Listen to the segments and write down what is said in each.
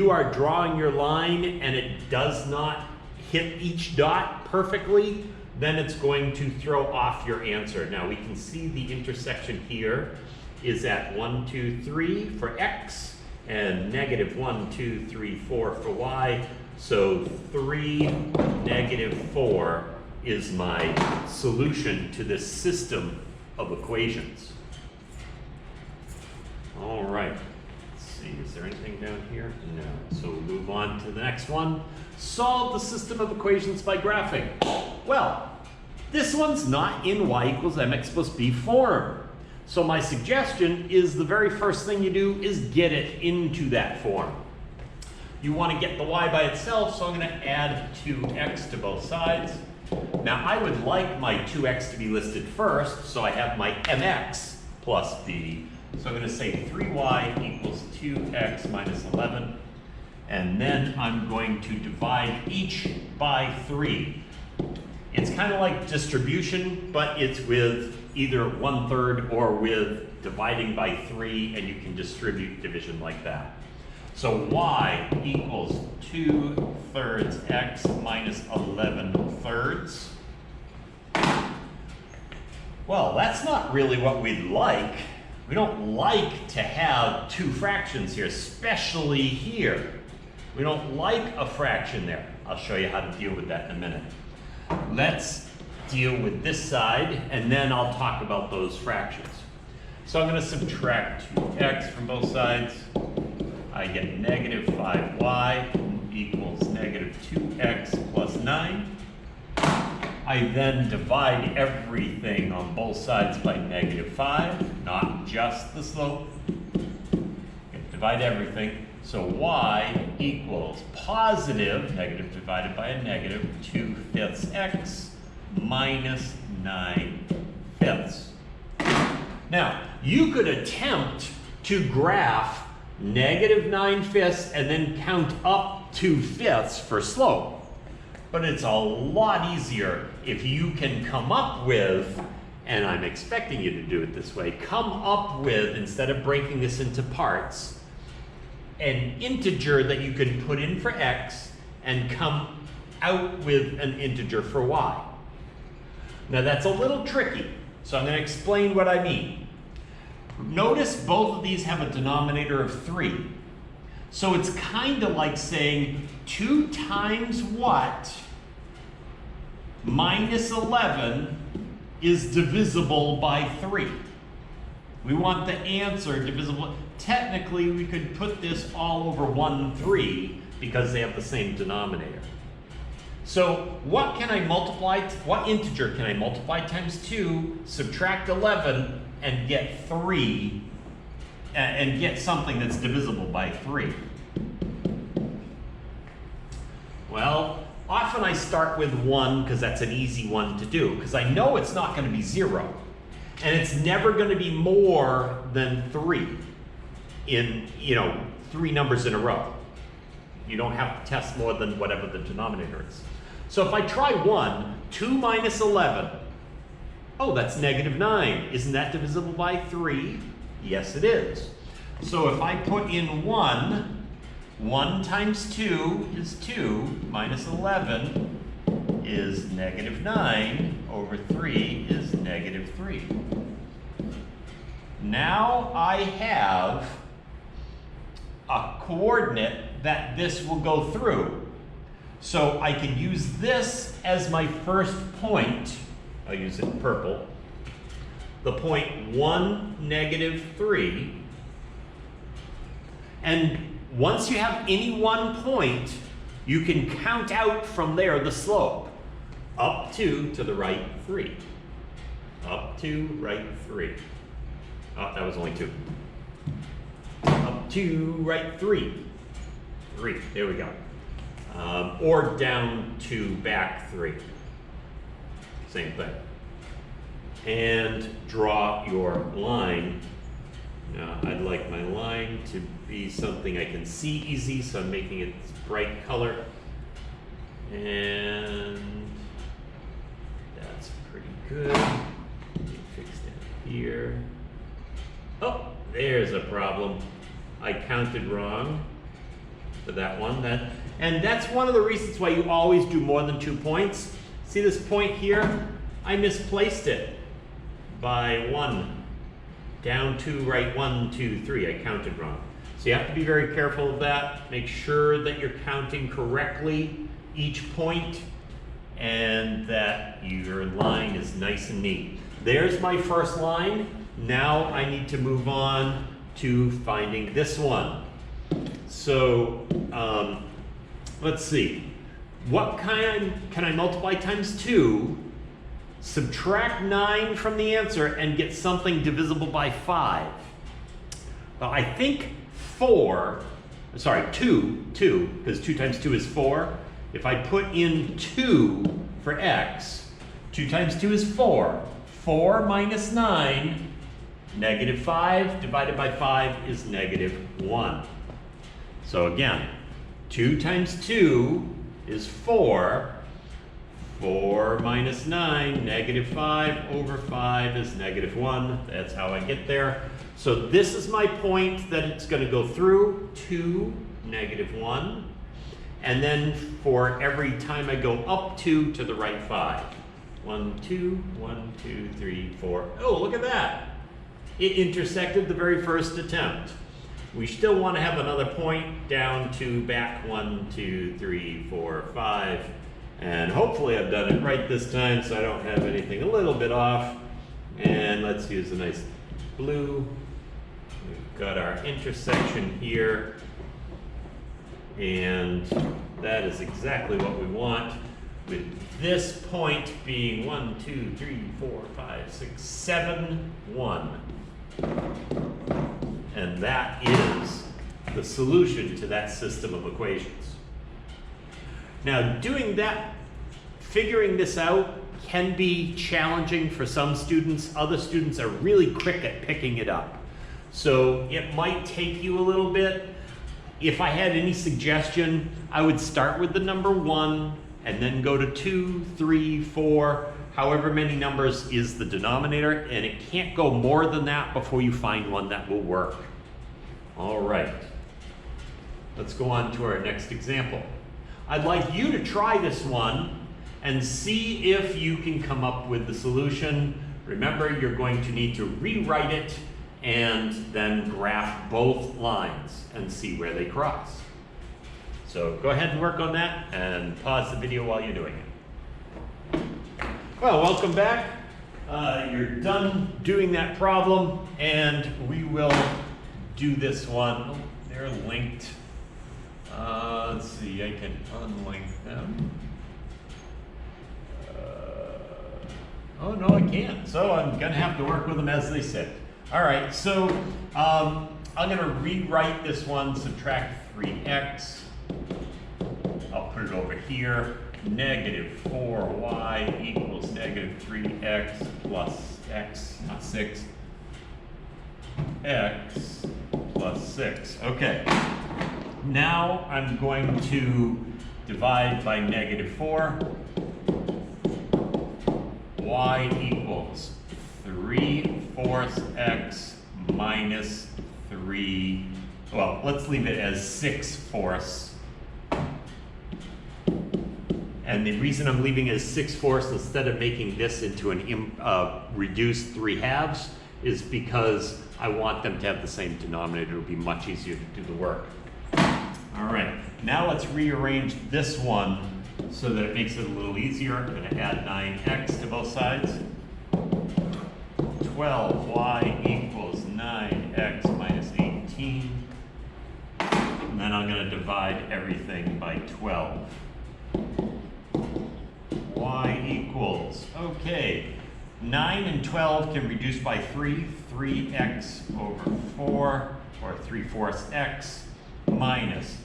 You are drawing your line and it does not hit each dot perfectly, then it's going to throw off your answer. Now we can see the intersection here is at 1, 2, 3 for x and negative 1, 2, 3, 4 for y. So 3, negative 4 is my solution to this system of equations. All right. See, is there anything down here? No. So we'll move on to the next one. Solve the system of equations by graphing. Well, this one's not in y equals mx plus b form. So my suggestion is the very first thing you do is get it into that form. You want to get the y by itself, so I'm going to add 2x to both sides. Now I would like my 2x to be listed first, so I have my mx plus b. So I'm going to say 3y equals 2x minus 11. And then I'm going to divide each by 3. It's kind of like distribution, but it's with either 1/3 or with dividing by 3, and you can distribute division like that. So y equals 2/3 x minus 11/3. Well, that's not really what we'd like. We don't like to have two fractions here, especially here. We don't like a fraction there. I'll show you how to deal with that in a minute. Let's deal with this side, and then I'll talk about those fractions. So I'm going to subtract 2x from both sides. I get negative 5y equals negative 2x plus 9. I then divide everything on both sides by negative 5, not just the slope. Divide everything. So y equals positive, negative divided by a negative, 2/5 x minus 9/5. Now, you could attempt to graph negative 9/5 and then count up 2/5 for slope. But it's a lot easier if you can come up with, and I'm expecting you to do it this way, come up with, instead of breaking this into parts, an integer that you can put in for x and come out with an integer for y. Now that's a little tricky, so I'm going to explain what I mean. Notice both of these have a denominator of 3. So it's kind of like saying 2 times what minus 11 is divisible by 3. We want the answer divisible. Technically, we could put this all over 1, 3 because they have the same denominator. So what can I multiply? What integer can I multiply times 2, subtract 11, and get 3, and get something that's divisible by 3? Well, often I start with 1 because that's an easy one to do, because I know it's not going to be 0. And it's never going to be more than 3 in, 3 numbers in a row. You don't have to test more than whatever the denominator is. So if I try 1, 2 minus 11, oh, that's negative 9. Isn't that divisible by 3? Yes, it is. So if I put in 1 times 2 is 2, minus 11 is negative 9, over 3 is negative 3. Now I have a coordinate that this will go through. So I can use this as my first point. I'll use it in purple. The point 1, negative 3. And once you have any one point, you can count out from there the slope. Up 2 to the right 3. Up 2, right 3. Oh, that was only 2. Up 2, right 3. 3, there we go. Or down 2, back 3. Same thing. And draw your line. Now, I'd like my line to be something I can see easy, so I'm making it this bright color. And that's pretty good. Let me fix that here. Oh, there's a problem. I counted wrong. for that one. And that's one of the reasons why you always do more than 2 points. See this point here? I misplaced it by 1. Down 2, right 1, 2, 3. I counted wrong. So you have to be very careful of that. Make sure that you're counting correctly each point and that your line is nice and neat. There's my first line. Now I need to move on to finding this one. So let's see. What can I multiply times 2, subtract 9 from the answer, and get something divisible by 5? Well, I think 2, because 2 times 2 is 4. If I put in 2 for x, 2 times 2 is 4. 4 minus 9, negative 5 divided by 5 is negative 1. So again, 2 times 2 is 4. 4 minus 9, negative 5 over 5 is negative 1. That's how I get there. So this is my point that it's going to go through, 2, negative 1. And then for every time I go up 2 to the right 5. 1, 2, 1, 2, 3, 4. Oh, look at that. It intersected the very first attempt. We still want to have another point down to back 1, 2, 3, 4, 5. And hopefully I've done it right this time so I don't have anything a little bit off. And let's use a nice blue. We've got our intersection here. And that is exactly what we want, with this point being 1, 2, 3, 4, 5, 6, 7, 1. And that is the solution to that system of equations. Now, doing that, figuring this out can be challenging for some students. Other students are really quick at picking it up. So it might take you a little bit. If I had any suggestion, I would start with the number 1 and then go to 2, 3, 4, however many numbers is the denominator, and it can't go more than that before you find one that will work. All right, let's go on to our next example. I'd like you to try this one and see if you can come up with the solution. Remember, you're going to need to rewrite it and then graph both lines and see where they cross. So go ahead and work on that and pause the video while you're doing it. Well, welcome back. You're done doing that problem, and we will do this one. Oh, they're linked. Let's see, I can unlink them. Oh no, I can't. So I'm gonna have to work with them as they sit. All right, so I'm gonna rewrite this one, subtract 3x. I'll put it over here. Negative 4y equals negative 3x plus x, not 6. X plus 6. Okay. Now I'm going to divide by negative 4. Y equals 3/4 x minus 3. Well, let's leave it as 6/4. And the reason I'm leaving it as 6/4 instead of making this into an reduced 3/2 is because I want them to have the same denominator. It'll be much easier to do the work. All right, now let's rearrange this one so that it makes it a little easier. I'm going to add 9x to both sides. 12y equals 9x minus 18. And then I'm going to divide everything by 12. Y equals, okay, 9 and 12 can reduce by 3. 3x over 4, or 3/4 x minus.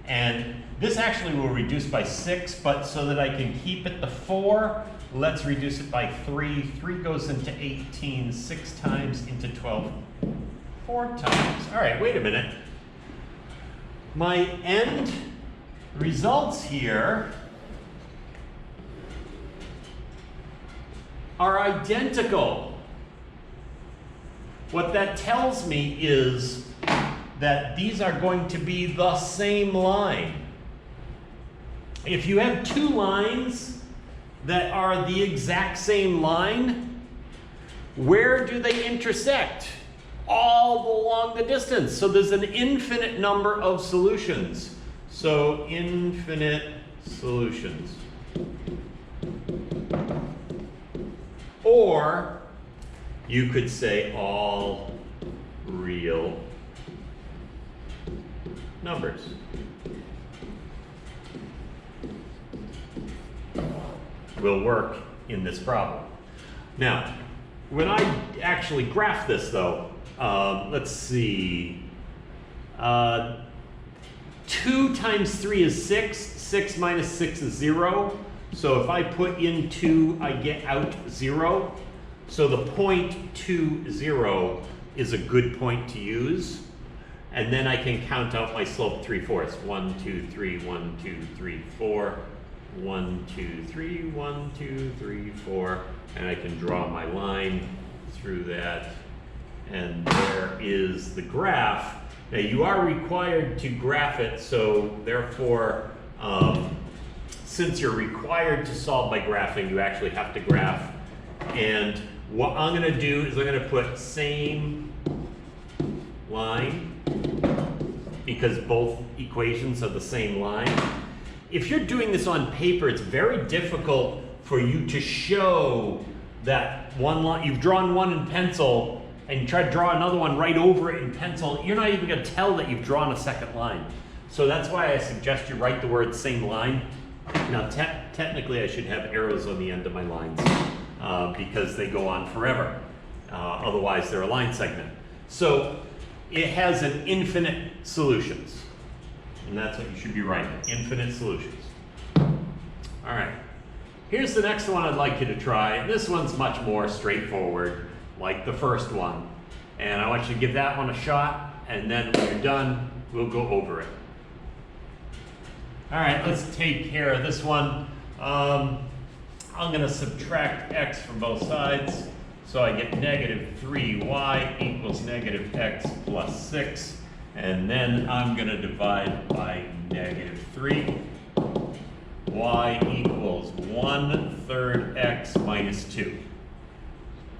And this actually will reduce by 6, but so that I can keep it the 4, let's reduce it by 3. 3 goes into 18 6 times, into 12 4 times. All right, wait a minute. My end results here are identical. What that tells me is that these are going to be the same line. If you have two lines that are the exact same line, where do they intersect? All along the distance. So there's an infinite number of solutions. So infinite solutions. Or you could say all real numbers. Will work in this problem. Now, when I actually graph this though, let's see, 2 times 3 is 6, 6 minus 6 is 0. So if I put in 2, I get out 0. So the point 2, 0 is a good point to use. And then I can count out my slope 3/4. 1, 2, 3, 1, 2, 3, 4. 1, 2, 3, 1, 2, 3, 4. And I can draw my line through that. And there is the graph. Now you are required to graph it, so therefore, since you're required to solve by graphing, you actually have to graph. And what I'm going to do is I'm going to put same line, because both equations are the same line. If you're doing this on paper, it's very difficult for you to show that one line, you've drawn one in pencil, and you try to draw another one right over it in pencil, you're not even going to tell that you've drawn a second line. So that's why I suggest you write the word same line. Now technically I should have arrows on the end of my lines because they go on forever. Otherwise they're a line segment. So it has an infinite solutions. And that's what you should be writing, infinite solutions. All right, here's the next one I'd like you to try. This one's much more straightforward, like the first one. And I want you to give that one a shot, and then when you're done, we'll go over it. All right, let's take care of this one. I'm gonna subtract x from both sides. So I get negative 3y equals negative x plus 6. And then I'm gonna divide by negative 3. Y equals 1/3 x minus 2.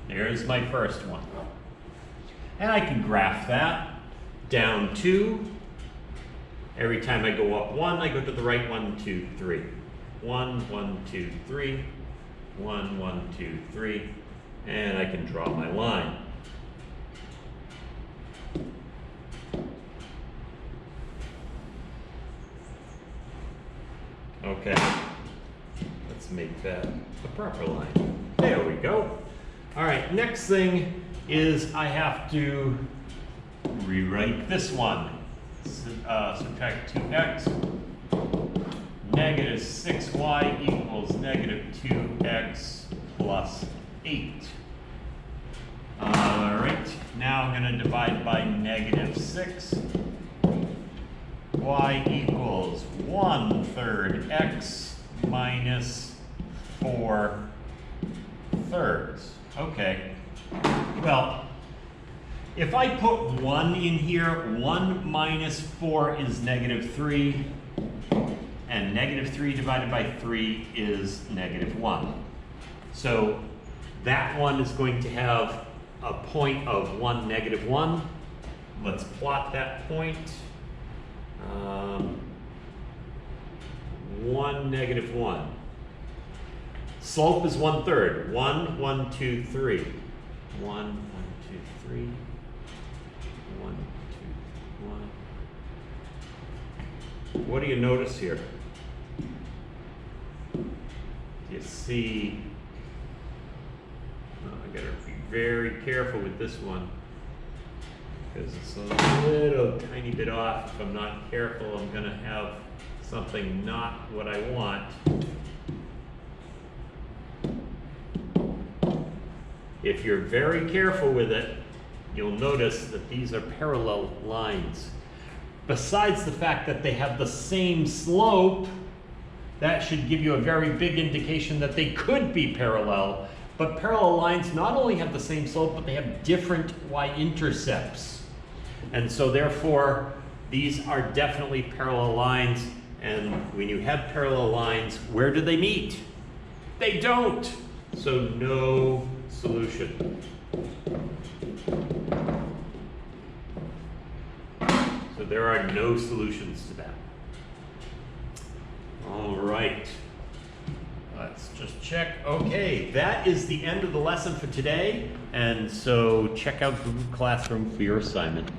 There's my first one. And I can graph that. Down 2. Every time I go up 1, I go to the right 1, 2, 3. 1, 1, 2, 3. 1, 1, 2, 3. And I can draw my line. Okay, let's make that a proper line. There we go. All right, next thing is I have to rewrite this one. Subtract 2x. Negative 6y equals negative 2x plus 8. All right, now I'm going to divide by negative 6. Y equals 1/3 x minus 4/3. Okay, well, if I put 1 in here, 1 minus 4 is negative 3, and negative 3 divided by 3 is negative 1. So that one is going to have a point of 1, negative 1. Let's plot that point. 1, negative 1. Slope is 1/3. 1, 1, 2, 3. 1, 1, 2, 3. 1, 2, 1. What do you notice here? You see, I gotta be very careful with this one, because it's a little tiny bit off. If I'm not careful, I'm gonna have something not what I want. If you're very careful with it, you'll notice that these are parallel lines. Besides the fact that they have the same slope, that should give you a very big indication that they could be parallel. But parallel lines not only have the same slope, but they have different y-intercepts. And so therefore, these are definitely parallel lines. And when you have parallel lines, where do they meet? They don't. So no solution. So there are no solutions to that. All right. Let's just check. Okay, that is the end of the lesson for today. And so check out Google Classroom for your assignment.